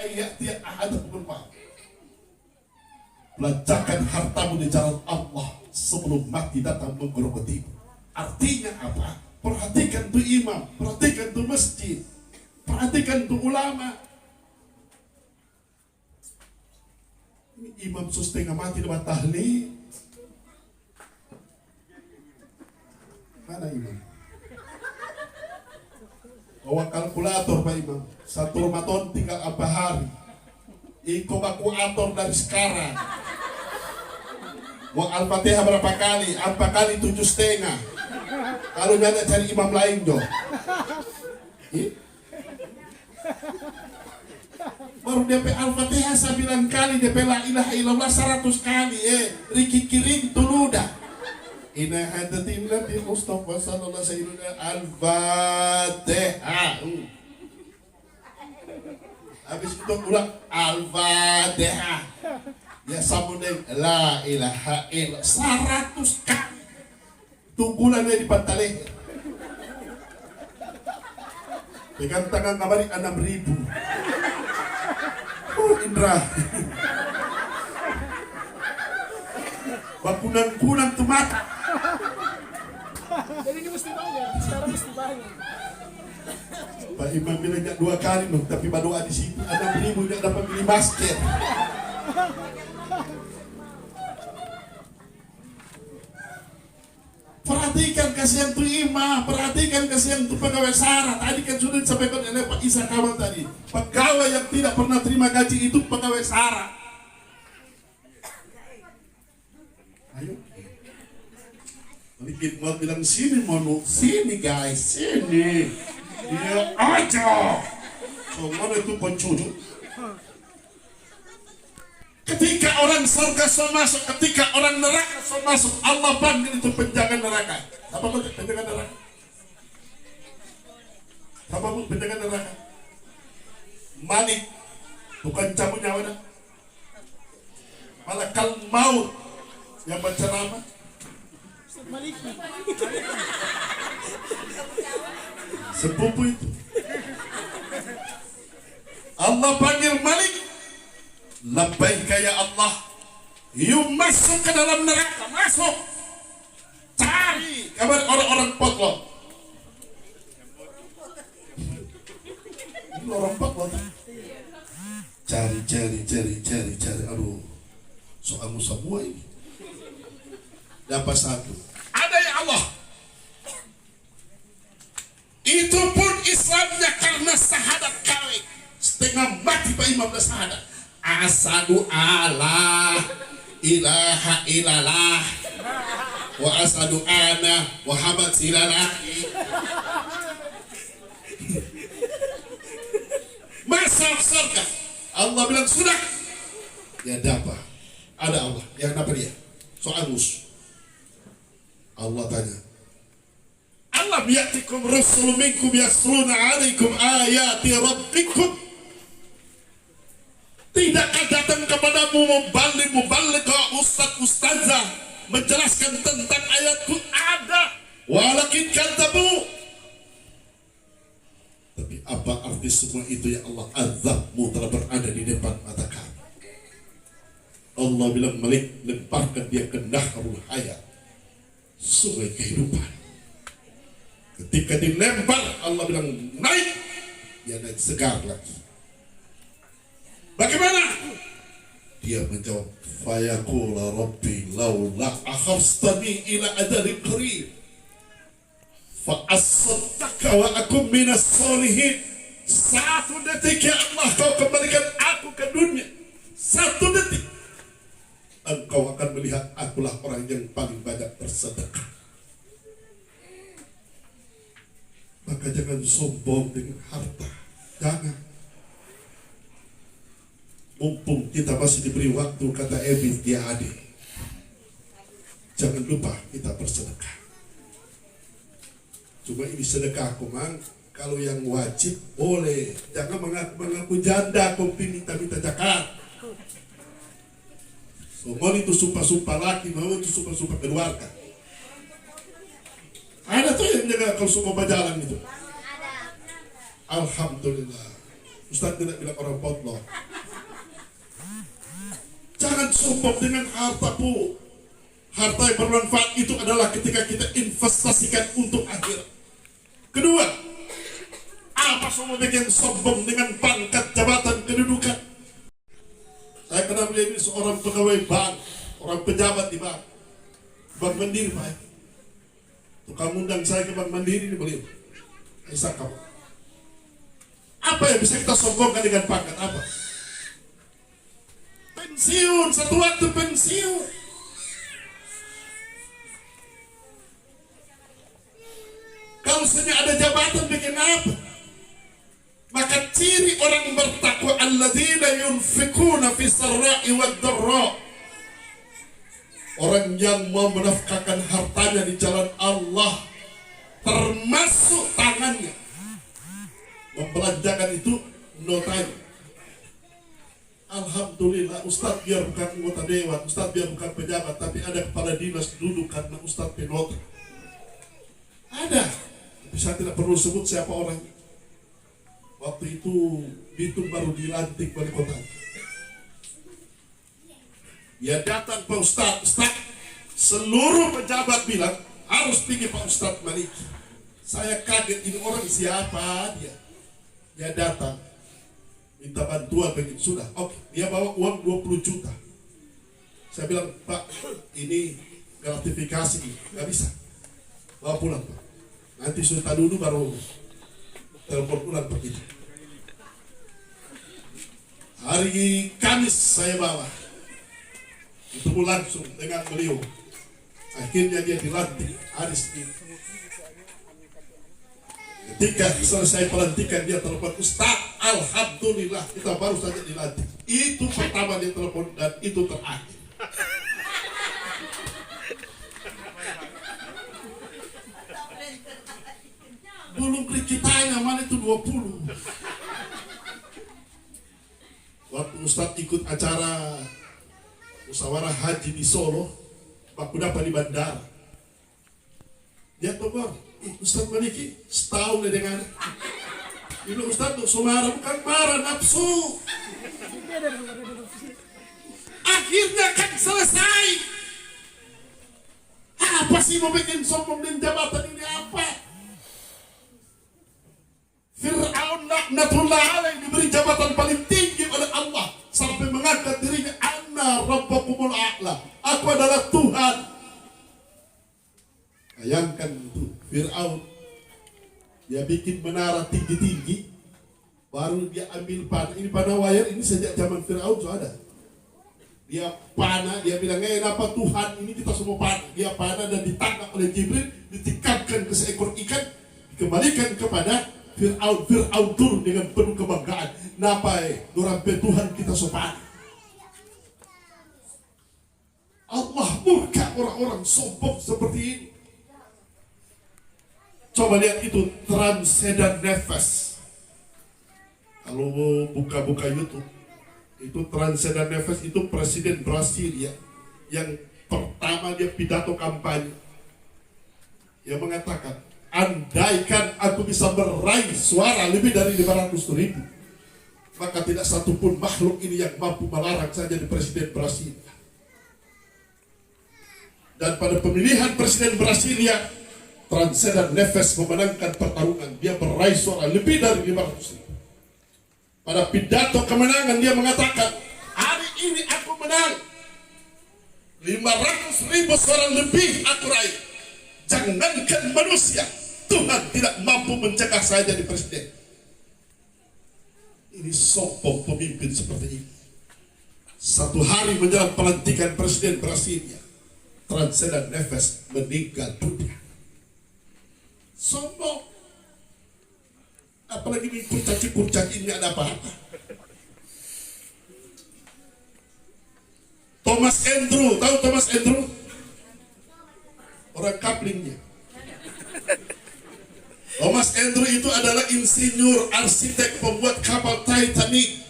ayati ahadakumul maut. Belanjakan hartamu di jalan Allah sebelum mati datang menggerogotimu. Artinya apa? Perhatikan tuh imam, perhatikan tuh masjid, perhatikan tuh ulama. Ini imam setengah mati dapat tahlil. Mana imam? Bawa kalkulator Pak Imam. Satu Ramadan tinggal apa hari? Iko baku atur dari sekarang. Mau Al-Fatihah berapa kali? 4 kali 7,5. Kalau ada cari imam lain dong. Baru DP Al-Fatihah 9 kali, DP La ilaha illallah 100 kali. Riki kirim tuludah. Inna hadatin Nabi Mustafa sallallahu alaihi wasallam Al-Fatihah. Habis itu ulang Al-Fatihah. Ya sambung La ilaha illallah 100 kali. Tunggulannya di pantai leher. Pegang tangan kabari 6.000. Indra. Bakunan-kunan tuh mata. Jadi ini mesti bayar, sekarang mesti bayar. Pak Imam bilang 2 kali loh, tapi berdoa di situ 6.000 dia dapat beli basket. Perhatikan kasihan tuh imam, perhatikan kasihan tuh pegawai SARA. Tadi kan sudah disampaikan oleh Pak Isa Kamal tadi. Pegawai yang tidak pernah terima gaji itu pegawai SARA. Ayo. Dikit mau bilang sini Monu, sini guys, sini. Dia aja. So mana itu pencucu? Ketika orang surga so masuk, ketika orang neraka so masuk, Allah panggil itu penjaga neraka. Apa itu penjaga neraka? Apa itu penjaga neraka? Malik, bukan cabut nyawa dah. Malakal maut yang berceramah. Malik. Sepupu itu. Allah panggil Malik. Labbaika ya Allah. You masuk ke dalam neraka, masuk. Cari kabar orang-orang potlot. Ini orang potlot. Cari. Aduh, soalmu semua ini. Dapat satu. Ada ya Allah. Itu pun Islamnya karena syahadat kawin. Setengah mati Pak Imam dah syahadat. Asadu ala ilaha illallah wa asadu ana Muhammad silalahi. Masuk surga. Allah bilang sudah. Ya dapat. Ada Allah yang dapat dia. Soal musuh. Allah tanya, alam ya'tikum rasul minkum yasluna alaikum ayati rabbikum. Tidakkah datang kepadamu mubalik ustaz-ustazah menjelaskan tentang ayatku? Ada. Walakin kadzabu. Tapi apa arti semua itu ya Allah? Azabmu telah berada di depan mata kami. Allah bilang, Malik, lemparkan dia ke nahrul hayat, sungai kehidupan. Ketika dilempar, Allah bilang naik, dia naik segar lagi. Bagaimana? Dia menjawab, fayaqula rabbi laula akhartani ila ajalin qarib fa asaddaka wa akum minas solihin. Satu detik ya Allah, kau kembalikan aku ke dunia. Satu detik, engkau akan melihat akulah orang yang paling banyak bersedekah. Maka jangan sombong dengan harta. Jangan. Mumpung kita masih diberi waktu, kata Ebit dia adik, jangan lupa kita bersedekah. Cuma ini sedekah kumang, kalau yang wajib boleh. Jangan mengaku janda, kau minta zakat. Mau itu sumpah-sumpah laki, mau itu sumpah-sumpah keluarga. Ada tuh yang jaga kalau sumpah berjalan itu. Alhamdulillah. Ustaz tidak bilang orang potlot. sombong dengan hartamu. Harta yang bermanfaat itu adalah ketika kita investasikan untuk akhirat. Kedua, apa semua bikin sombong dengan pangkat, jabatan, kedudukan? Saya kenal dia ini seorang pegawai bank, orang pejabat di bank. Bank Mandiri, Pak. Tukang undang saya ke Bank Mandiri ini beliau. Aisyah kamu. Apa yang bisa kita sombongkan dengan pangkat apa? Pensiun, satu waktu pensiun. Kalau saja ada jabatan bikin apa? Maka ciri orang bertakwa alladzina yunfikuna fi sarra'i wad dharra. Orang yang mau menafkahkan hartanya di jalan Allah, termasuk tangannya. Membelanjakan itu notanya. Alhamdulillah, Ustadz biar bukan anggota dewan, Ustadz biar bukan pejabat, tapi ada kepala dinas duduk karena Ustadz penota. Ada, tapi saya tidak perlu sebut siapa orang. Waktu itu Bitung baru dilantik wali kota. Dia datang Pak Ustadz, seluruh pejabat bilang harus tinggi Pak Ustadz Maliki. Saya kaget, ini orang siapa dia? Dia datang minta bantuan begitu, sudah oke, dia bawa uang 20 juta. Saya bilang, Pak, ini gratifikasi, nggak bisa, bawa pulang Pak, nanti sudah dulu baru telepon pulang begitu. Hari Kamis saya bawa, ketemu langsung dengan beliau, akhirnya dia dilantik hari Senin. Ketika selesai pelantikan dia telepon, Ustaz, alhamdulillah kita baru saja dilantik. Itu pertama dia telepon dan itu terakhir. Belum kitanya mana itu 20. Waktu Ustaz ikut acara musyawarah haji di Solo, Pak Kudapan di bandara. Dia telepon, Ustaz Maliki, setahun ya dengan ini Ustaz tuh sumara bukan marah, nafsu. Akhirnya kan selesai. Apa sih mau bikin sombong dan jabatan ini apa? Fir'aun laknatullah alaih diberi jabatan paling tinggi oleh Allah sampai mengangkat dirinya, Anna rabbakumul a'la, aku adalah Tuhan. Bayangkan itu Fir'aun, dia bikin menara tinggi-tinggi, baru dia ambil panah. Ini panah wayar ini sejak zaman Fir'aun sudah ada. Dia panah, dia bilang, apa Tuhan ini kita semua panah. Dia panah dan ditangkap oleh Jibril, ditikapkan ke seekor ikan, dikembalikan kepada Fir'aun. Fir'aun turun dengan penuh kebanggaan. Napai, dorampe Tuhan kita sopan. Allah murka orang-orang sombong seperti ini. Coba lihat itu Transedan Nefes. Kalau buka-buka YouTube, itu Transedan Nefes itu presiden Brasil ya, yang pertama dia pidato kampanye. Dia mengatakan, andaikan aku bisa meraih suara lebih dari 500.000, maka tidak satupun makhluk ini yang mampu melarang saya jadi presiden Brasil. Dan pada pemilihan presiden Brasilia, Transedan Nefes memenangkan pertarungan. Dia meraih suara lebih dari 500.000. Pada pidato kemenangan dia mengatakan, hari ini aku menang 500.000 suara lebih aku raih. Jangankan manusia, Tuhan tidak mampu mencegah saya jadi presiden. Ini sombong pemimpin seperti ini. Satu hari menjelang pelantikan presiden Brasilia, Transedan Nefes meninggal dunia. Sombong. Apalagi di kurcaci-kurcaci ini ada apa-apa. Thomas Andrew, tahu Thomas Andrew? Orang kaplingnya. Thomas Andrew itu adalah insinyur, arsitek, pembuat kapal Titanic.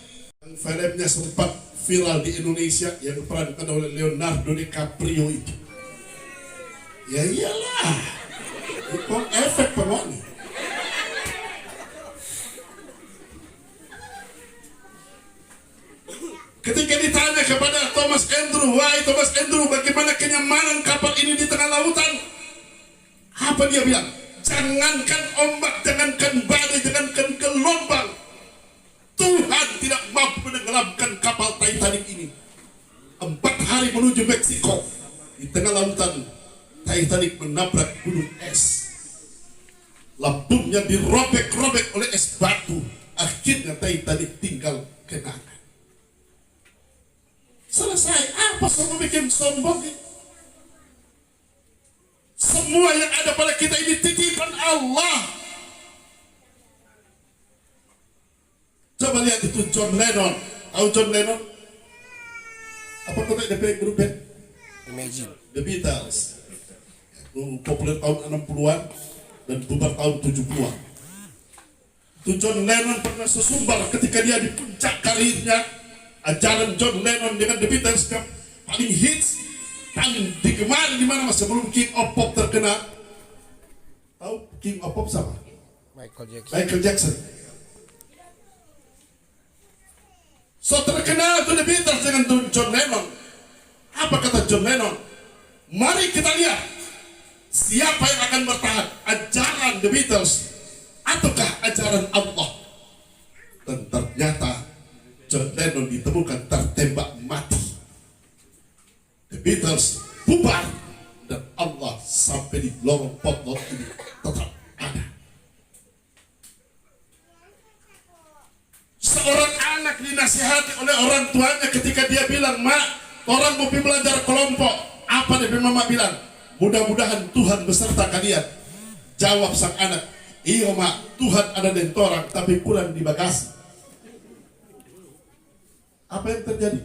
Filmnya sempat viral di Indonesia yang diperankan oleh Leonardo DiCaprio itu. Ya iyalah. Itu efek pengen. Ketika ditanya kepada Thomas Thomas Andrew, wahai Thomas Andrew, bagaimana kenyamanan kapal ini di tengah lautan? Apa dia bilang? Jangankan ombak, jangankan badai, jangankan gelombang, Tuhan tidak mampu menenggelamkan kapal Titanic ini. 4 hari menuju Meksiko, di tengah lautan Titanic menabrak gunung es. Lambungnya dirobek-robek oleh es batu. Akhirnya Titanic tinggal kenangan. Selesai. Apa semua bikin sombong ini? Semua yang ada pada kita ini titipan Allah. Coba lihat itu John Lennon. Tahu John Lennon? Apa kau tahu dia grup band? Imagine. The Beatles. Populer tahun 60-an dan bubar tahun 70-an. Itu John Lennon pernah sesumbar ketika dia di puncak karirnya. Ajaran John Lennon dengan The Beatles yang paling hits, paling digemari di mana mas sebelum King of Pop terkenal. Tahu King of Pop sama? Michael Jackson. So terkenal itu The Beatles dengan John Lennon. Apa kata John Lennon? Mari kita lihat siapa yang akan bertahan, ajaran The Beatles ataukah ajaran Allah. Dan ternyata John Lennon ditemukan tertembak mati. The Beatles bubar dan Allah sampai di lorong potlot ini tetap ada. Seorang anak dinasihati oleh orang tuanya ketika dia bilang, "Mak, orang mau pergi belajar kelompok." Apa dia mama bilang? "Mudah-mudahan Tuhan beserta kalian." Jawab sang anak, "Iya mak, Tuhan ada di orang tapi kurang di bagasi." Apa yang terjadi?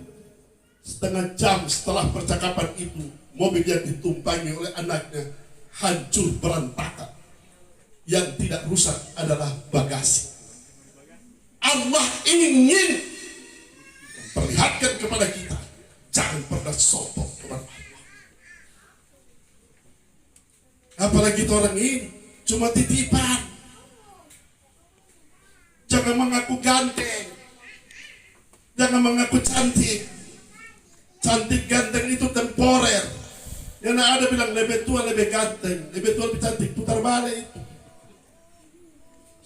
Setengah jam setelah percakapan itu, mobil yang ditumpangi oleh anaknya hancur berantakan. Yang tidak rusak adalah bagasi. Allah ingin memperlihatkan kepada kita, jangan pernah sombong kepada Allah. Apalagi orang ini cuma titipan. Jangan mengaku ganteng, jangan mengaku cantik. Cantik ganteng itu temporer. Yang ada bilang lebih tua lebih ganteng, lebih tua lebih cantik, putar balik itu.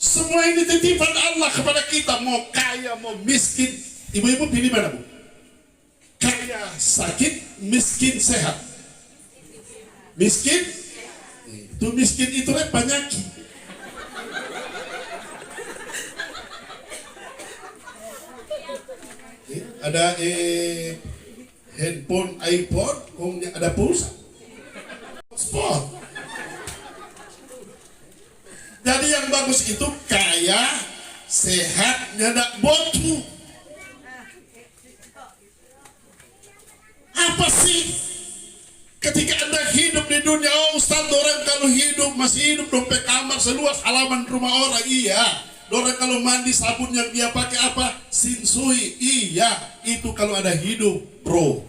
Semua ini titipan Allah kepada kita. Mau kaya mau miskin. Ibu-ibu pilih mana bu? Kaya sakit, miskin sehat. Miskin? Itu miskin itu penyakit. Ada handphone, iPhone, ada pulsa. Sport. Jadi yang bagus itu kaya, sehat, nggak botu. Apa sih? Ketika Anda hidup di dunia, oh Ustaz, orang kalau hidup masih hidup dompet kamar seluas halaman rumah orang, iya. Orang kalau mandi sabun yang dia pakai apa? Sinsui, iya. Itu kalau ada hidup, bro.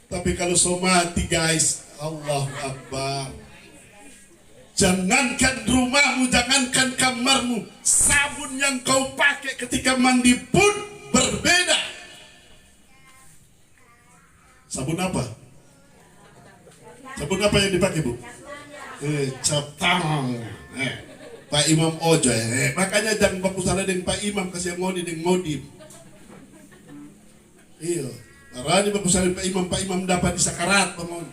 Tapi kalau so mati guys, Allahu Akbar. Jangankan rumahmu, jangankan kamarmu, sabun yang kau pakai ketika mandi pun berbeda. Sabun apa? Sabun apa yang dipakai bu? Cap tangan. Pak Imam Ojo. Makanya jangan baku salah dengan Pak Imam, kasih ngodi dengan ngodi. Iya. Karena ini baku salah Pak Imam dapat di sakarat pemon.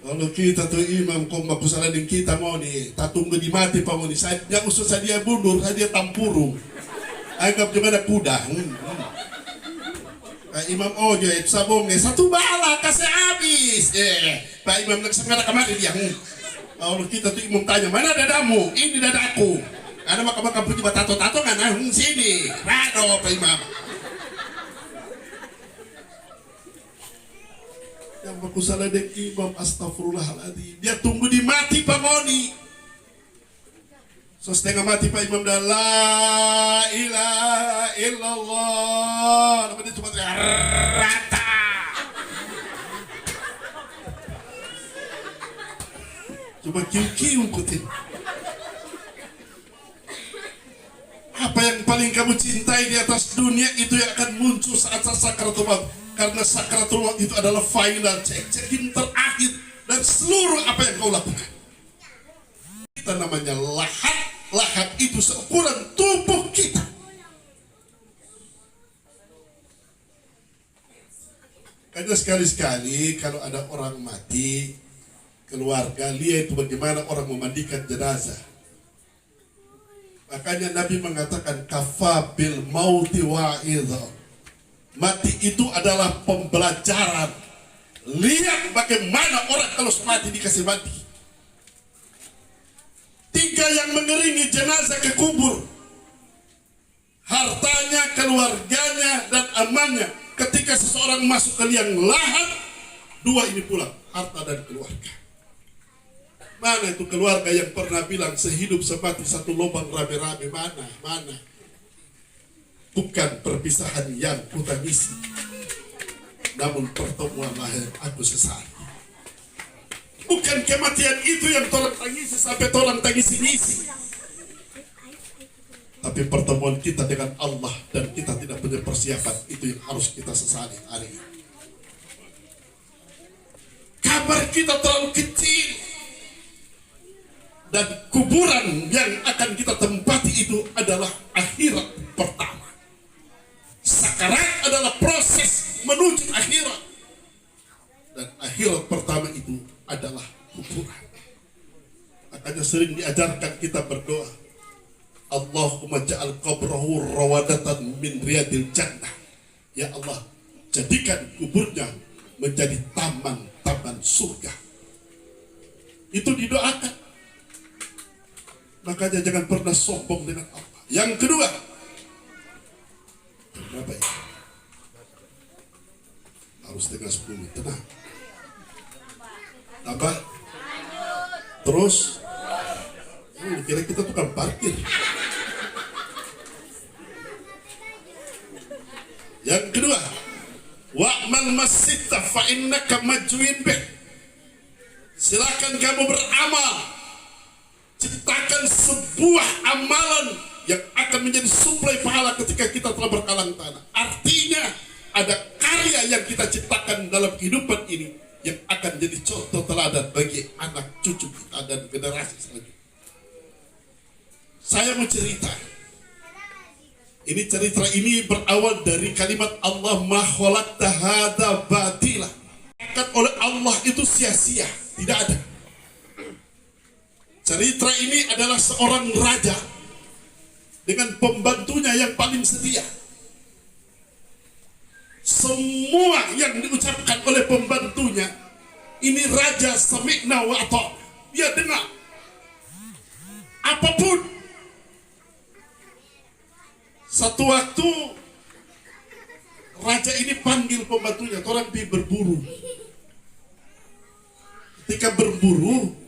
Kalau kita tuh imam kok baku salah dengan kita mau nih, tak tunggu di mati pemon. Yang usul saya bundur, saya tampurung. Anggap juga ada kuda. Pak Imam Ojo itu sabungnya satu bala kasih habis. Pak Imam sengaja kemarin dia. Kalau kita tuh imam tanya, mana dadamu? Ini dadaku. Karena maka punya tato-tato kan? Sini. Rado Pak Imam. Yang bagus salah dek imam, astagfirullahaladzim. Dia tunggu di mati Pak Moni. So setengah mati Pak Imam dah la ilaha illallah. Namanya dia cuma rata. Cuma kiu-kiu ikutin. Apa Apa yang paling kamu cintai di atas dunia itu yang akan muncul saat sakaratul maut. Karena sakaratul maut itu adalah final check-in terakhir dan seluruh apa yang kau lakukan. Kita namanya lahat. Lahat itu seukuran tubuh kita. Karena sekali-sekali kalau ada orang mati, keluarga lihat itu bagaimana orang memandikan jenazah. Makanya Nabi mengatakan kafa bil mauti wa'idha. Mati itu adalah pembelajaran. Lihat bagaimana orang kalau mati dikasih mati. 3 yang mengeringi jenazah ke kubur. Hartanya, keluarganya, dan amannya. Ketika seseorang masuk ke liang lahat, 2 ini pulang, harta dan keluarga. Mana itu keluarga yang pernah bilang sehidup semati satu lubang rame-rame? Mana? Bukan perpisahan yang kutangisi, namun pertemuanlah yang aku sesali. Bukan kematian itu yang tolong tangisi sampai tolong tangisi ngisi, tapi pertemuan kita dengan Allah dan kita tidak punya persiapan, itu yang harus kita sesali hari ini. Kabar kita terlalu kecil, dan kuburan yang akan kita tempati itu adalah akhirat pertama. Sakarat adalah proses menuju akhirat, dan akhirat pertama itu adalah kuburan. Makanya sering diajarkan kita berdoa, Allahumma ja'al qabrahu rawadatan min riyadil jannah. Ya Allah, jadikan kuburnya menjadi taman-taman surga. Itu didoakan. Makanya jangan pernah sombong dengan Allah. Yang kedua, berapa ya? Harus setengah 10, tenang. Tambah? Terus? Kira kita tukang parkir. Yang kedua, wa'mal masjidta fa innaka majwin bih. Silakan kamu beramal. Ciptakan sebuah amalan yang akan menjadi suplai pahala ketika kita telah berkalang tanah. Artinya ada karya yang kita ciptakan dalam kehidupan ini yang akan jadi contoh teladan bagi anak cucu kita dan generasi selanjutnya. Saya mau cerita. Cerita ini berawal dari kalimat Allah ma khalaqta hadza batila. Akan oleh Allah itu sia-sia, tidak ada. Cerita ini adalah seorang raja dengan pembantunya yang paling setia. Semua yang diucapkan oleh pembantunya, ini raja sami'na wa ata'na. Dia dengar apapun. Satu waktu raja ini panggil pembantunya, orang pergi berburu. Ketika berburu,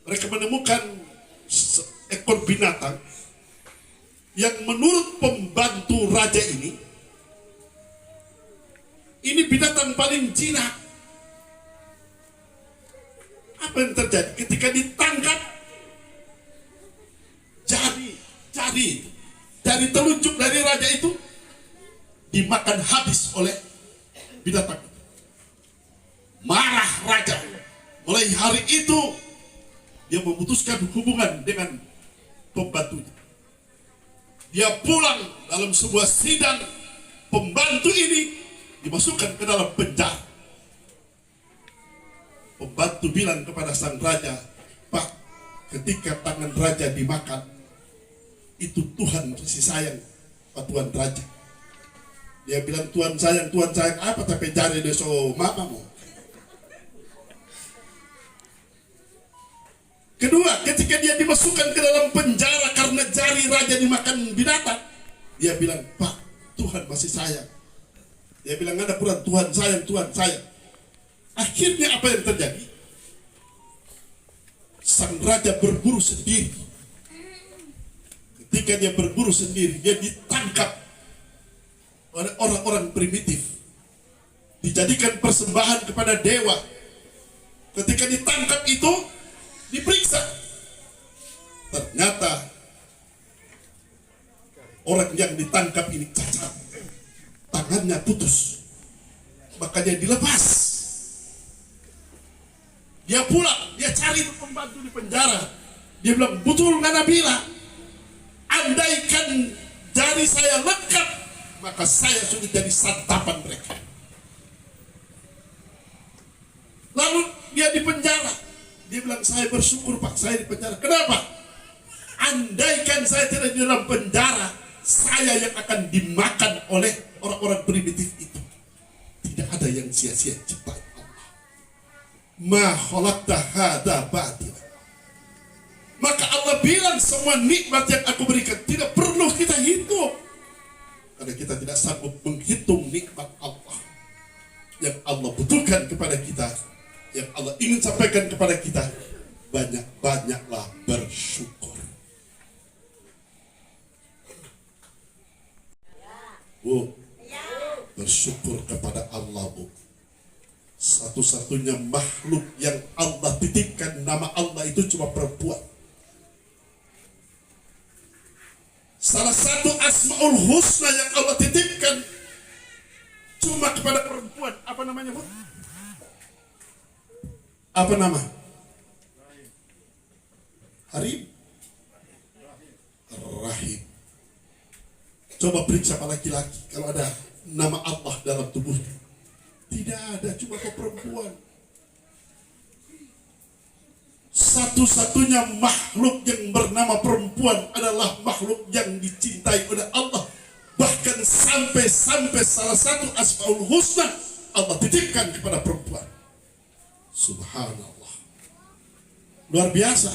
mereka menemukan seekor binatang yang menurut pembantu raja ini binatang paling jinak. Apa yang terjadi? Ketika ditangkap, jari telunjuk dari raja itu dimakan habis oleh binatang. Marah raja. Mulai hari itu dia memutuskan hubungan dengan pembantunya. Dia pulang dalam sebuah sidang, pembantu ini dimasukkan ke dalam penjara. Pembantu bilang kepada sang raja, Pak, ketika tangan raja dimakan, itu Tuhan masih sayang Pak Tuan Raja. Dia bilang, Tuhan sayang apa, tapi jari deso mamamu. Kedua, ketika dia dimasukkan ke dalam penjara karena jari raja dimakan binatang, dia bilang, Pak, Tuhan masih sayang. Dia bilang, ada pura Tuhan sayang. Akhirnya apa yang terjadi? Sang raja berburu sendiri. Ketika dia berburu sendiri, dia ditangkap oleh orang-orang primitif, dijadikan persembahan kepada dewa. Ketika ditangkap itu, diperiksa. Ternyata orang yang ditangkap ini cacat, tangannya putus, makanya dilepas. Dia pulang, dia cari pembantu di penjara. Dia bilang, betul nggak Nabila? Andaikan jari saya lengkap, maka saya sudah jadi santapan mereka. Lalu dia di penjara. Dia bilang, saya bersyukur Pak, saya di penjara. Kenapa? Andaikan saya tidak di dalam penjara, saya yang akan dimakan oleh orang-orang primitif itu. Tidak ada yang sia-sia ciptaan Allah. Ma khalaqta hadza batila. Maka Allah bilang, semua nikmat yang aku berikan tidak perlu kita hitung, karena kita tidak sanggup menghitung nikmat Allah. Yang Allah butuhkan kepada kita, yang Allah ingin sampaikan kepada kita, banyak-banyaklah bersyukur. Bu, bersyukur kepada Allah, Bu. Satu-satunya makhluk yang Allah titipkan nama Allah itu cuma perempuan. Salah satu Asmaul Husna yang Allah titipkan cuma kepada perempuan. Apa namanya, Bu? Apa nama? Harim? Rahim. Coba periksa pada laki-laki kalau ada nama Allah dalam tubuhnya. Tidak ada, cuma ke perempuan. Satu-satunya makhluk yang bernama perempuan adalah makhluk yang dicintai oleh Allah. Bahkan sampai salah satu Asmaul Husna Allah titipkan kepada perempuan. Subhanallah. Luar biasa.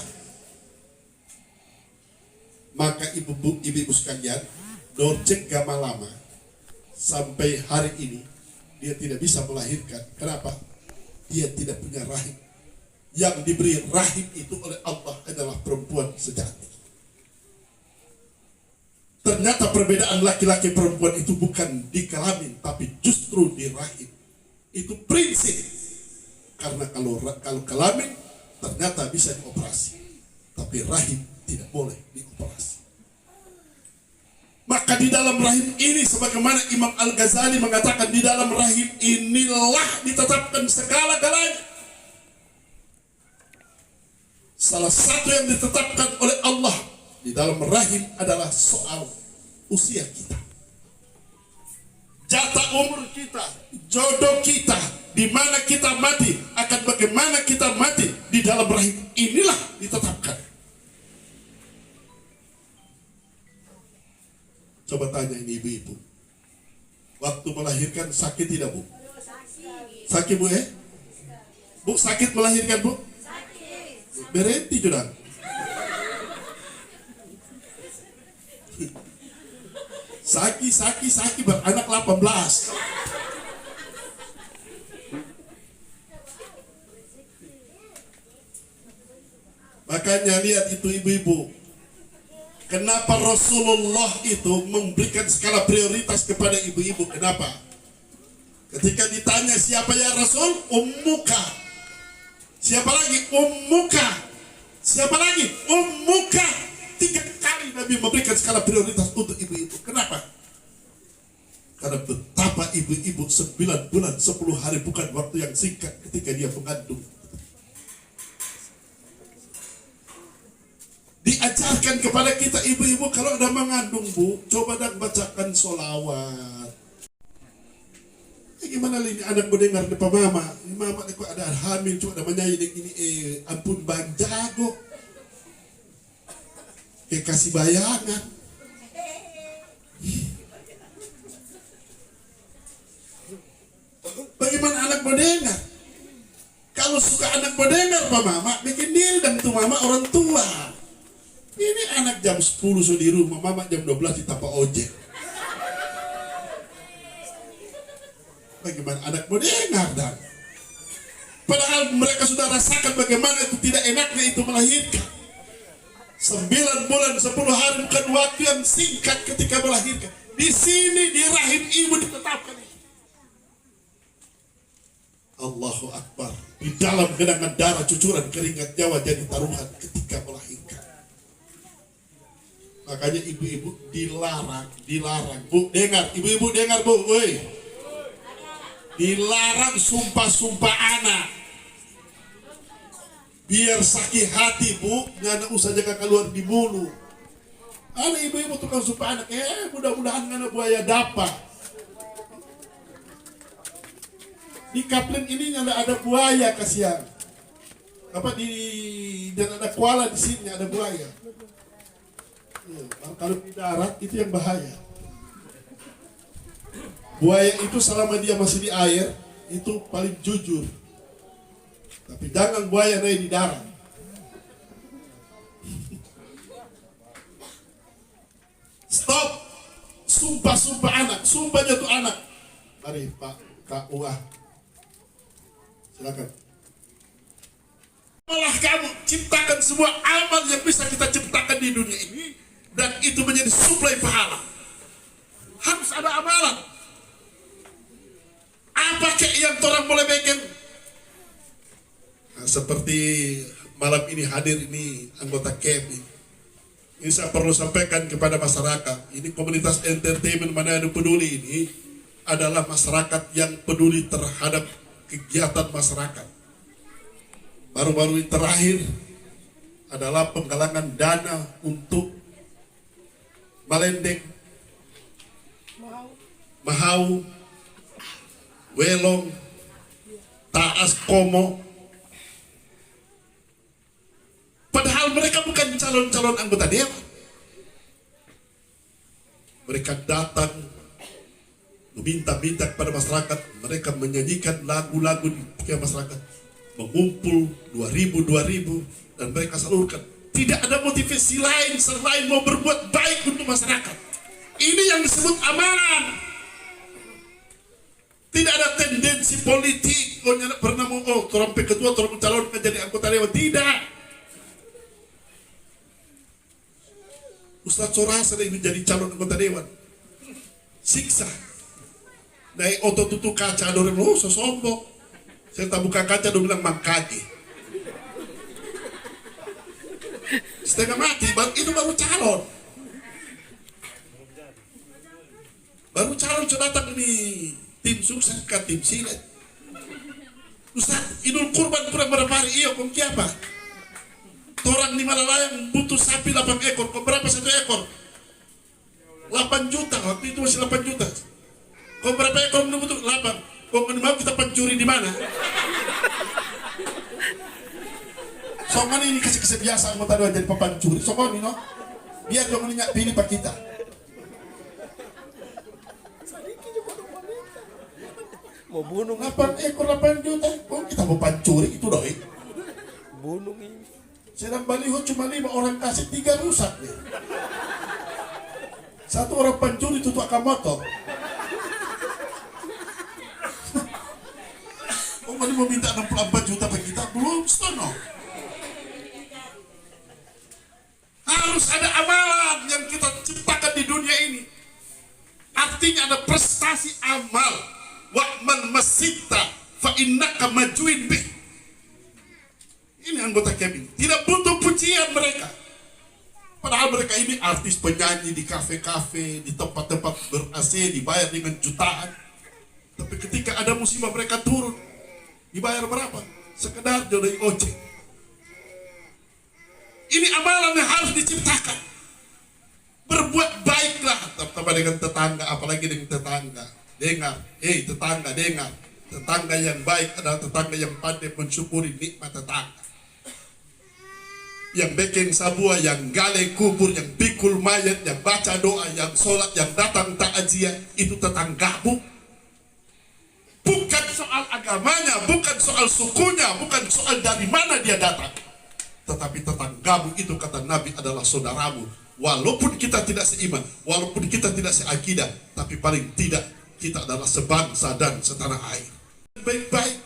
Maka ibu-ibu sekalian, Dorce Gamalama sampai hari ini dia tidak bisa melahirkan. Kenapa? Dia tidak punya rahim. Yang diberi rahim itu oleh Allah adalah perempuan sejati. Ternyata perbedaan laki-laki perempuan itu bukan di kelamin, tapi justru di rahim. Itu prinsip. Karena kalau kelamin ternyata bisa dioperasi, tapi rahim tidak boleh dioperasi. Maka di dalam rahim ini, sebagaimana Imam Al-Ghazali mengatakan, di dalam rahim inilah ditetapkan segala-galanya. Salah satu yang ditetapkan oleh Allah di dalam rahim adalah soal usia kita, jatah umur kita, jodoh kita, di mana kita mati, akan bagaimana kita mati, di dalam rahim inilah ditetapkan. Coba tanya ini ibu-ibu, waktu melahirkan sakit tidak, Bu? Sakit, Bu, ya? Bu, sakit melahirkan, Bu? Berhenti sudah. Saki beranak 18. Makanya lihat itu ibu-ibu, kenapa Rasulullah itu memberikan skala prioritas kepada ibu-ibu? Kenapa? Ketika ditanya siapa ya Rasul, ummuka. Siapa lagi? Ummuka. Siapa lagi? Ummuka. 3 kali Nabi memberikan skala prioritas untuk ibu-ibu. Kenapa? Karena betapa ibu-ibu 9 bulan 10 hari bukan waktu yang singkat ketika dia mengandung. Diajarkan kepada kita ibu-ibu, kalau ada mengandung, Bu, coba dan bacakan sholawat. Gimana ini anak mendengar depan mama kok ada hamil, cuma ada menyanyi ini, ampun bang jago, kasih bayangan. Bagaimana anak mendengar? Kalau suka anak mendengar Pak Mama, bikin diri dan itu mama orang tua. Ini anak jam 10 sudah di rumah, mama jam 12 di tapak ojek. Bagaimana anak mau dengar dan padahal mereka sudah rasakan bagaimana itu tidak enaknya itu melahirkan. 9 bulan 10 hari bukan waktu yang singkat ketika melahirkan. Di sini di rahim ibu ditetapkan itu. Allahu Akbar. Di dalam genangan darah, cucuran keringat nyawa jadi taruhan ketika melahirkan. Makanya ibu-ibu dilarang. Bu, dengar, ibu-ibu dengar bu, woi. Dilarang sumpah-sumpah anak. Biar sakit hati bu, nggak usah jaga keluar di mulut. Ada ibu-ibu tukang sumpah anak, mudah-mudahan nggak buaya dapat. Di Kaplen ini nggak ada buaya kasihan. Apa dan ada koala di sini ada buaya. Kalau di darat itu yang bahaya. Buaya itu selama dia masih di air itu paling jujur. Tapi jangan buaya naik di darat. Stop. Sumpah anak. Sumpah jatuh anak. Mari Pak KUA. Silakan. Malah kamu ciptakan semua amal yang bisa kita ciptakan di dunia ini. Dan itu menjadi suplai pahala. Harus ada amalan. Apa kek yang orang boleh bikin? Nah, seperti malam ini hadir ini anggota KEP. Ini saya perlu sampaikan kepada masyarakat. Ini komunitas entertainment Manado Peduli ini adalah masyarakat yang peduli terhadap kegiatan masyarakat. Baru-baru ini terakhir adalah penggalangan dana untuk Malendeng, Mahau, Welong, Taas Komo. Padahal mereka bukan calon-calon anggota dewan. Mereka datang meminta-minta kepada masyarakat. Mereka menyanyikan lagu-lagu di masyarakat. Mengumpul 2.000 dan mereka salurkan. Tidak ada motivasi lain selain mau berbuat baik untuk masyarakat. Ini yang disebut amalan. Tidak ada tendensi politik. Oh, pernah mau orang ketua, orang calon menjadi anggota dewan. Tidak. Ustadz Sorasa ini jadi calon anggota dewan. Siksa. Naik otot tutup kaca, dorong lo sosombong. Saya tak buka kaca, dia bilang mangkage. Setengah mati, itu baru calon. Baru calon sudah datang ini tim sukses ke tim silet. Ustaz, Idul Kurban kurang berapa hari? Iya, kong apa? Orang di Malalayang butuh sapi 8 ekor. Kok berapa satu ekor? 8 juta, waktu itu masih 8 juta. Kok berapa ekor butuh? 8. Kok mau kita pencuri di mana? Soalnya ini kasih kebiasaan mau taruh jadi pencuri. Soalnya no, biar dong ini nggak pilih pak kita. Mau bunuh 8 ekor 8 juta. Oh kita mau pencuri itu doi. bunuh ini. Sedang baliho cuma 5 orang kasih 3 rusak nih. Satu orang pencuri tutup akan motor. Oh mana mau minta 64 juta pak kita belum stono. Harus ada amalan yang kita ciptakan di dunia ini. Artinya ada prestasi amal. Wa'man masita fa innaka majuin bih. Ini anggota KEM. Tidak butuh pujian mereka. Padahal mereka ini artis penyanyi di kafe-kafe, di tempat-tempat ber-AC, dibayar dengan jutaan. Tapi ketika ada musibah mereka turun. Dibayar berapa? Sekedar jodoh ojek. Ini amalan yang harus diciptakan. Berbuat baiklah terutama dengan tetangga, apalagi dengan tetangga. Dengar, tetangga dengar. Tetangga yang baik adalah tetangga yang pandai mensyukuri nikmat tetangga. Yang bikin sabua, yang gale kubur, yang pikul mayat, yang baca doa, yang sholat, yang datang takziah, itu tetanggamu. Bukan soal agamanya, bukan soal sukunya, bukan soal dari mana dia datang. Tetapi tetanggamu itu kata Nabi adalah saudaramu. Walaupun kita tidak seiman, walaupun kita tidak seakidah, tapi paling tidak kita adalah sebangsa dan setanah air. Baik-baik.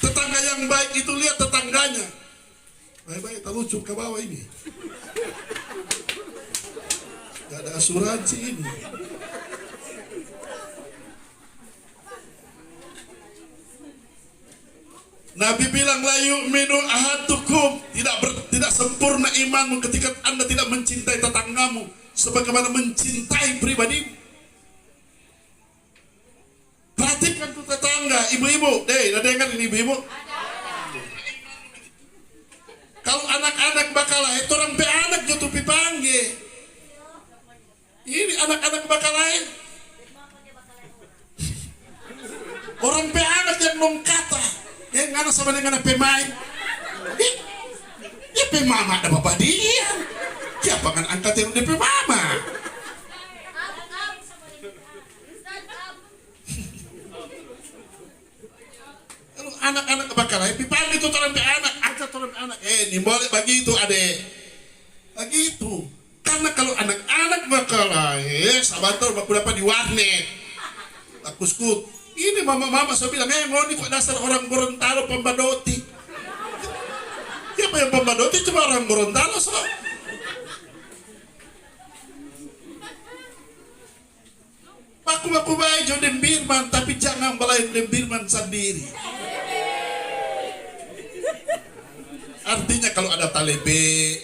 Tetangga yang baik itu lihat tetangganya. Baik-baik, terlucu ke bawah ini. Gak ada asuransi ini. Nabi bilang la yu'minu ahadukum imanakum, tidak sempurna imanmu ketika Anda tidak mencintai tetanggamu sebagaimana mencintai pribadimu. Perhatikan tuh tetangga, ibu-ibu, udah dengar ini ibu-ibu? Kalau anak-anak bakal lahir, orang pe anak jatuh pipangge. Ini anak-anak bakal lahir. Orang pe anak yang nongkata, ngana sama dengan pemain. Ya pe mama ada bapak dia. Siapa kan angkat yang pe mama? Anak-anak bakal lahir, pipang itu orang pe anak, angkat orang pe anak. Ini boleh begitu adek. Begitu. Karena kalau anak-anak bakal lahir, sabantor baku dapat di warnet. Takuskut. Ini mama-mama saya bilang, ngoni kok dasar orang Gorontalo pembadoti. Siapa yang pembadoti? Cuma orang Gorontalo so. Baku-baku baik jo Dembirman, tapi jangan belain Dembirman sendiri. Artinya kalau ada talebe,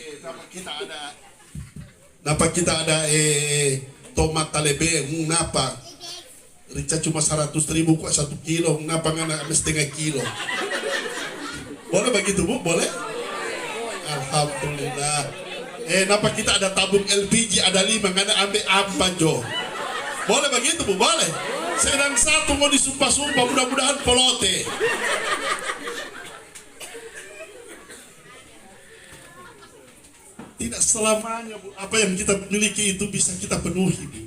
napa kita ada tomat talebe, napa? Rica cuma 100.000 kok 1 kilo, napa ngana setengah kilo? Boleh begitu Bu? Boleh? Alhamdulillah. Napa kita ada tabung LPG ada 5, ngana ambil apa Jo? Boleh begitu Bu? Boleh. Sedang satu mau disumpah-sumpah, mudah-mudahan polote. Tidak selamanya Bu, apa yang kita miliki itu bisa kita penuhi Bu.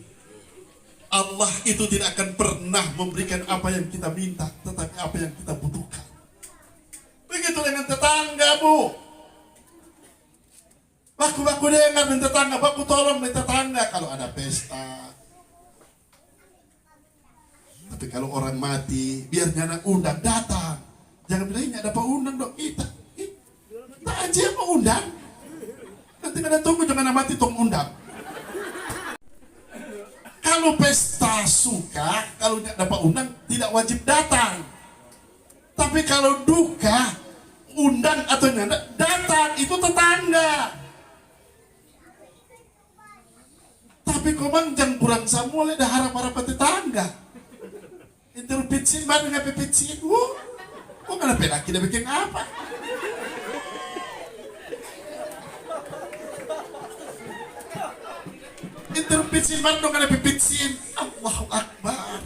Allah itu tidak akan pernah memberikan apa yang kita minta, tetapi apa yang kita butuhkan. Begitu dengan tetangga Bu. Baku-baku dengar dengan tetangga, baku tolong dengan tetangga kalau ada pesta. Tapi kalau orang mati, biar nyana undang datang. Jangan bilang ini ada undang dong kita. Tak aja mau undang. Nanti kada tunggu jangan mati tong undang. Kalau pesta suka, kalau tidak dapat undang tidak wajib datang. Tapi kalau duka, undang atau nyana datang itu tetangga. Tapi komang jangan kurang samule dah harap-harap tetangga. Interpitsin baru ngapain pitsin? Kok nggak ada laki dah bikin apa? Interpitsin baru dong ada pipitsin. Allahu Akbar.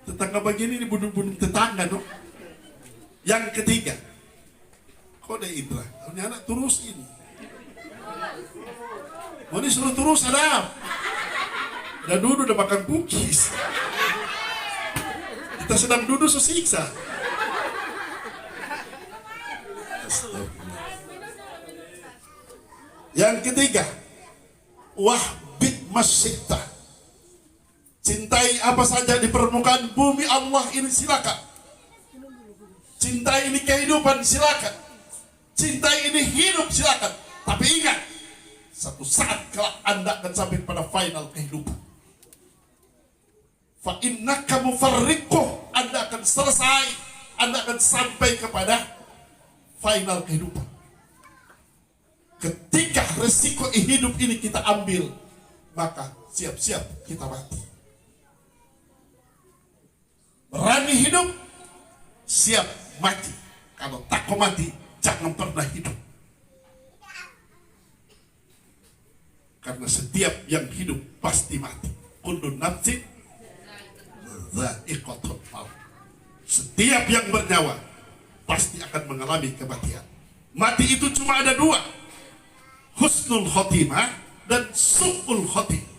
Tetangga begini ini bunuh-bunuh tetangga dong. Yang ketiga, kode Indra, punya anak terus ini. Mau disuruh terus ada. Udah duduk udah makan cookies. Kita sedang duduk sesiksa. Yang ketiga, wahbit masyita. Cintai apa saja di permukaan bumi Allah ini silakan. Cintai ini kehidupan silakan. Cintai ini hidup silakan. Tapi ingat, satu saat kelak Anda akan sampai pada final kehidupan. Fa innaka mufarriquh, Anda akan selesai, Anda akan sampai kepada final kehidupan. Ketika resiko hidup ini kita ambil, maka siap-siap kita mati. Berani hidup, siap mati. Kalau takut mati, jangan pernah hidup. Karena setiap yang hidup pasti mati. Kullu nafsin dha'iqatul maut. Setiap yang bernyawa pasti akan mengalami kematian. Mati itu cuma ada dua, husnul khotimah dan su'ul khotimah.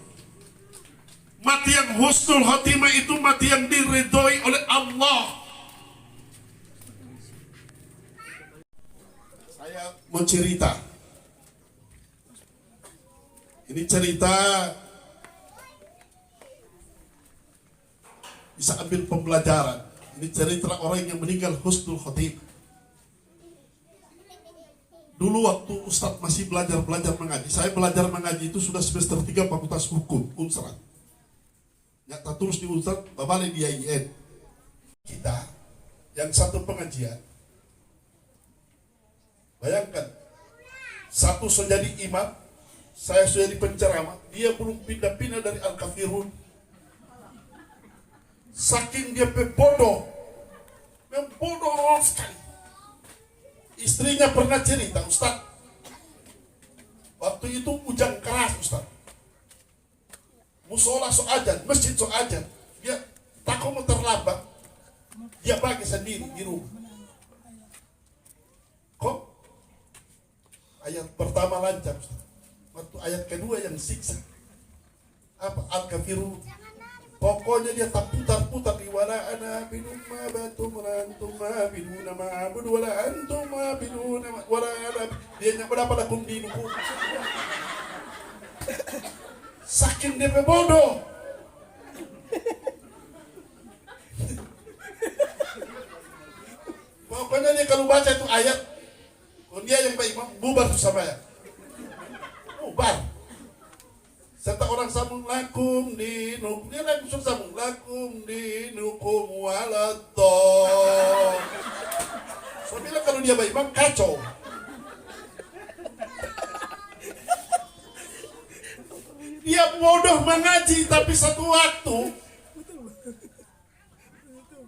Mati yang husnul khotimah itu mati yang diridhoi oleh Allah. Saya mau cerita. Ini cerita bisa ambil pembelajaran. Ini cerita orang yang meninggal husnul khotimah. Dulu waktu Ustadz masih belajar mengaji, saya belajar mengaji itu sudah semester 3 Fakultas Hukum, Unsrat. Nyata terus di Unsrat, babale di IAIN. Kita yang satu pengajian. Bayangkan, satu sudah jadi imam, saya sudah jadi penceramah, dia belum pindah-pindah dari Al-Kafirun. Saking dia bodoh, bodoh sekali. Istrinya pernah cerita, Ustaz, waktu itu hujan keras, Ustaz. Musola so ajan, masjid so ajan. Dia takut mau terlambat, dia bagi sendiri di rumah. Kok? Ayat pertama lancar, Ustaz. Waktu ayat kedua yang siksa. Apa? Al-Kafirun. Pokoknya dia tak putar-putar di wala ana binum ma batum rantum ma binuna ma abud wala antum ma binuna wala ana dia nya berapa lakum dinukum. Saking dia bodoh. Pokoknya dia kalau baca itu ayat, dia yang baik bubar tuh sama ya. Bubar. Serta orang sambung lakum dinukum, dia langsung sambung lakum dinukum waladol. So bilang kalau dia baik imam kacau. Dia bodoh mengaji, tapi satu waktu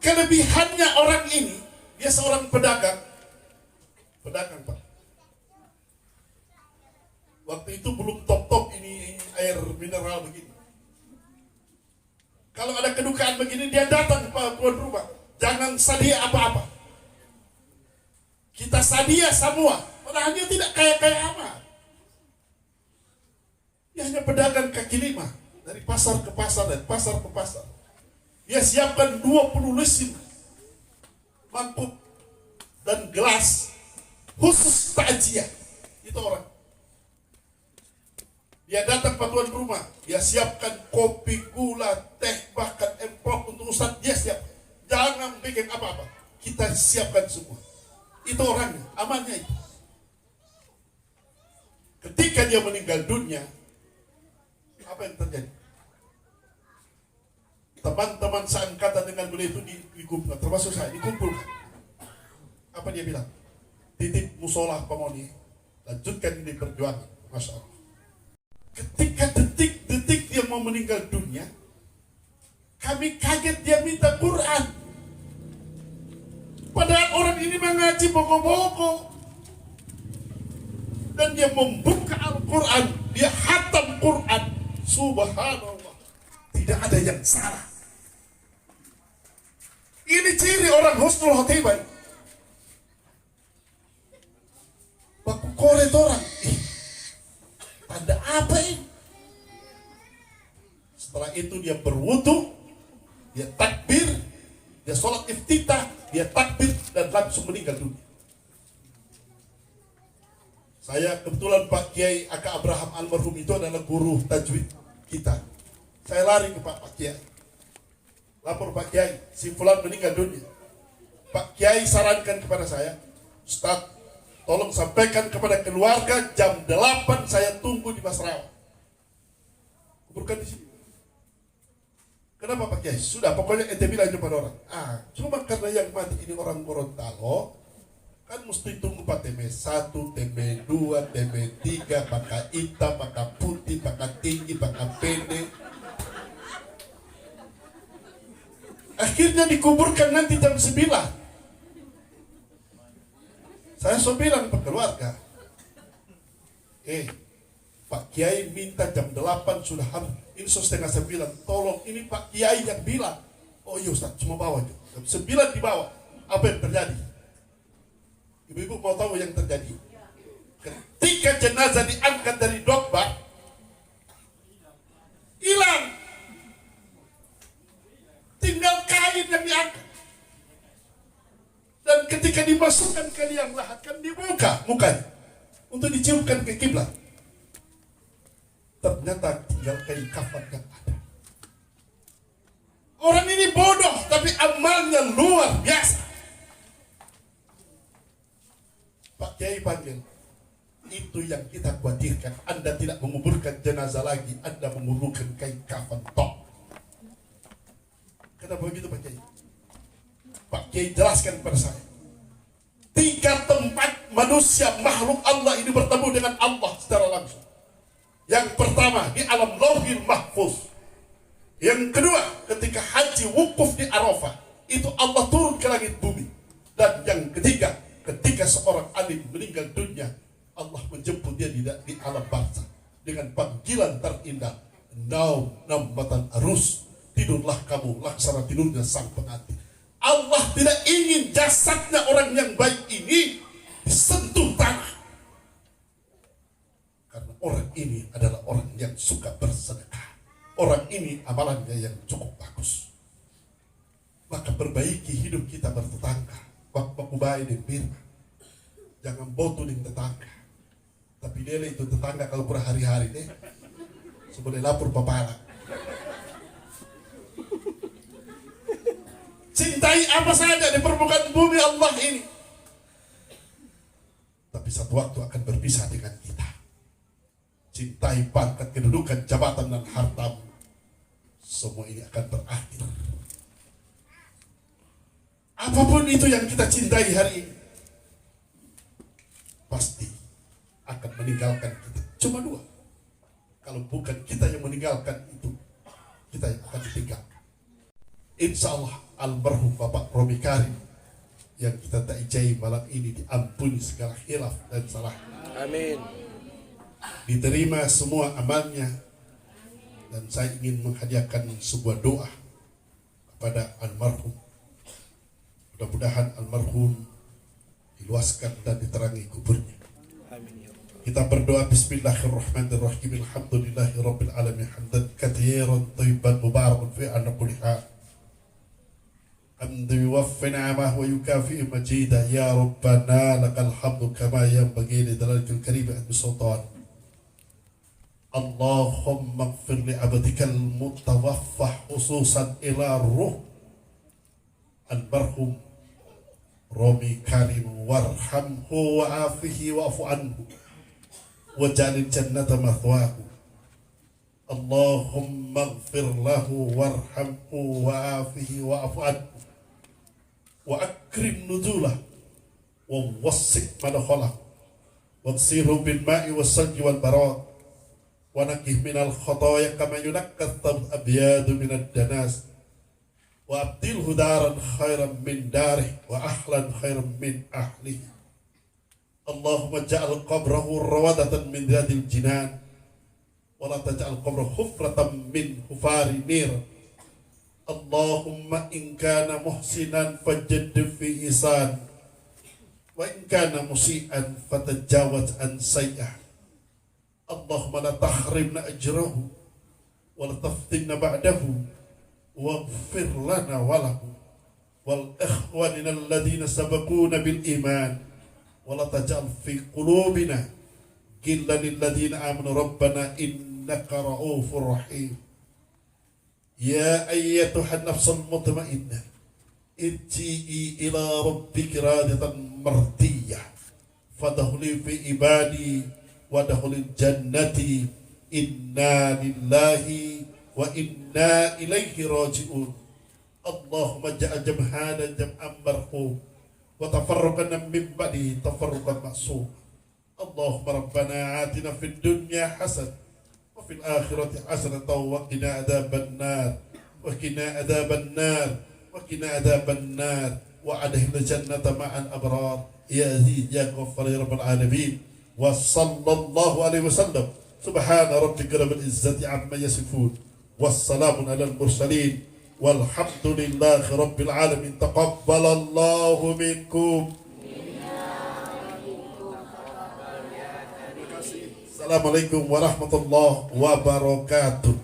kelebihannya orang ini, dia seorang pedagang Pak. Waktu itu belum top ini air mineral begini. Kalau ada kedukaan begini, dia datang ke tuan rumah. Jangan sadia apa-apa. Kita sadia semua. Padahal dia tidak kaya-kaya amat. Dia hanya pedagang kaki lima. Dari pasar ke pasar dan pasar ke pasar. Dia siapkan 20 lusin mangkuk dan gelas khusus takjiah. Itu orang. Dia datang ke tuan rumah, dia siapkan kopi, gula, teh, bahkan empok untuk Ustaz, dia siap. Jangan bikin apa-apa, kita siapkan semua. Itu orangnya, amannya itu. Ketika dia meninggal dunia, apa yang terjadi? Teman-teman seangkatan dengan beliau itu dikumpulkan, termasuk saya, dikumpulkan. Apa dia bilang? Titip musola pemoni, lanjutkan ini perjuangan. Masya Allah. Ketika detik-detik dia mau meninggal dunia, kami kaget dia minta Quran. Padahal orang ini mengaji pokok-pokok. Dan dia membuka Al-Quran, dia hatam Quran. Subhanallah, tidak ada yang salah. Ini ciri orang husnul khotimah. Baku koret orang. Tanda apa ini? Setelah itu dia berwudu, dia takbir, dia sholat iftitah, dia takbir dan langsung meninggal dunia. Saya kebetulan Pak Kiai Aka Abraham almarhum itu adalah guru tajwid kita. Saya lari ke Pak Kiai. Lapor Pak Kiai, si fulan meninggal dunia. Pak Kiai sarankan kepada saya, Ustaz, tolong sampaikan kepada keluarga jam 8 saya tunggu di Masrawa. Kuburkan di sini. Kenapa Pak Kiai? Sudah, pokoknya ente bilang kepada orang. Cuma karena yang mati ini orang Gorontalo, kan mesti tunggu Pak TB 1, TB 2, TB 3, pakai hitam, pakai putih, pakai tinggi, pakai pendek. Akhirnya dikuburkan nanti jam 9. Saya so bilang ke keluarga, Pak Kiai minta jam 8 sudah habis. Ini so setengah 9, tolong ini Pak Kiai yang bilang. Oh iya Ustaz, cuma bawa aja. Jam 9 dibawa. Apa yang terjadi? Ibu-ibu mau tahu yang terjadi? Ketika jenazah diangkat dari dokbak, hilang. Tinggal kain yang diangkat. Dan ketika dimasukkan ke liang lahat, kan dibuka mukanya untuk diciumkan ke kiblat. Ternyata tinggal kain kafan yang ada. Orang ini bodoh, tapi amalnya luar biasa. Pak Kiai panggil, itu yang kita khawatirkan. Anda tidak menguburkan jenazah lagi, Anda menguburkan kain kafan tok. Kenapa begitu Pak Kiai? Pak Kiai jelaskan kepada saya. 3 tempat manusia makhluk Allah ini bertemu dengan Allah secara langsung. Yang pertama di alam Lauhil Mahfuz. Yang kedua ketika haji wukuf di Arafah, itu Allah turun ke langit bumi. Dan yang ketiga ketika seorang alim meninggal dunia, Allah menjemput dia di alam barzah dengan panggilan terindah, naum nammatan arus, tidurlah kamu laksana tidurnya sang pengantin. Allah tidak ingin jasadnya orang yang baik ini disentuh tanah, karena orang ini adalah orang yang suka bersedekah, orang ini amalannya yang cukup bagus. Maka perbaiki hidup kita bertetangga, waktu baik dan firman. Jangan botu dengan tetangga, tapi dia itu tetangga kalau berhari-hari deh seboleh lapor papala. Cintai apa saja di permukaan bumi Allah ini, tapi satu waktu akan berpisah dengan kita. Cintai pangkat, kedudukan, jabatan dan hartamu, semua ini akan berakhir. Apapun itu yang kita cintai hari ini pasti akan meninggalkan kita. Cuma 2. Kalau bukan kita yang meninggalkan itu, kita yang akan ditinggalkan. Insya Allah almarhum Bapak Romi Karim yang kita taijai malam ini diampuni segala khilaf dan salah. Amin. Diterima semua amalnya, dan saya ingin menghadiahkan sebuah doa kepada almarhum. Mudah-mudahan almarhum diluaskan dan diterangi kuburnya. Amin ya Allah. Kita berdoa bismillahirrahmanirrahim. Alhamdulillahirabbil alamin hamdan katsiran thayyiban mubarakan fi ala kulli hal. Hamdan yuwaffi ni'amahu wa yukafi majidah ya rabbana lakal hamdu kama yanbaghi li dalalikal karim bi sultan. Allahumma ighfir li abdikal mutawaffa khususan ila ruh almarhum Romi Karim, warhamhu wa afihi wa afu anhu wa jalil jannata mathwahu. Allahumma ighfir lahu warhamhu wa afihi wa afu anhu wa akrim nuzulah wa wassik madkhalah wa ghsilhu bil ma'i was salji wal barad wa naqih minal khataaya kama yunaqqa abyadu minad danas wa abdilhu daran khairan min darih wa ahlan khairan min ahlihi. Allahumma ja'al qabrahu rawadatan min riyadil jinan wa la taj'al qabrahu hufratan min hufari nir. Allahumma in kana muhsinan fajid fi ihsan wa in kana musian fatajawaz an sayyi'ah. Allahumma la tahrimna ajrahu wa la taftinna ba'dahu waghfir lana wa lahu wal ikhwanina alladhina sabaquna bil iman wa la taj'al fi qulubina ghillan lil ladzina amanu rabbana innaka ra'ufur rahim. Ya ayyatuhan nafsul mutmainnah irji'i ila rabbiki radiyatan mardiyah fadkhuli fi ibadi wadkhulil jannati inna lillahi wa inna ilaihi raji'un. Allahumma ja'al jam'ana jam'an marhum wa tafarruqana min ba'di tafarruqan ma'sum. Allahumma rabbana atina fid dunya hasanah wa fil akhirati hasanatan wa qina adzaban nar wa qina adzaban nar wa qina adzaban nar wa adkhilna jannata ma'al abrar ya aziz ya ghaffar ya rabbal alamin. Wa sallallahu alaihi wasallam subhana rabbika rabbil izzati amma yasifun wassalamun alal mursalin walhamdulillahi rabbil alamin. Taqabbalallahu minkum. Assalamualaikum warahmatullahi wabarakatuh.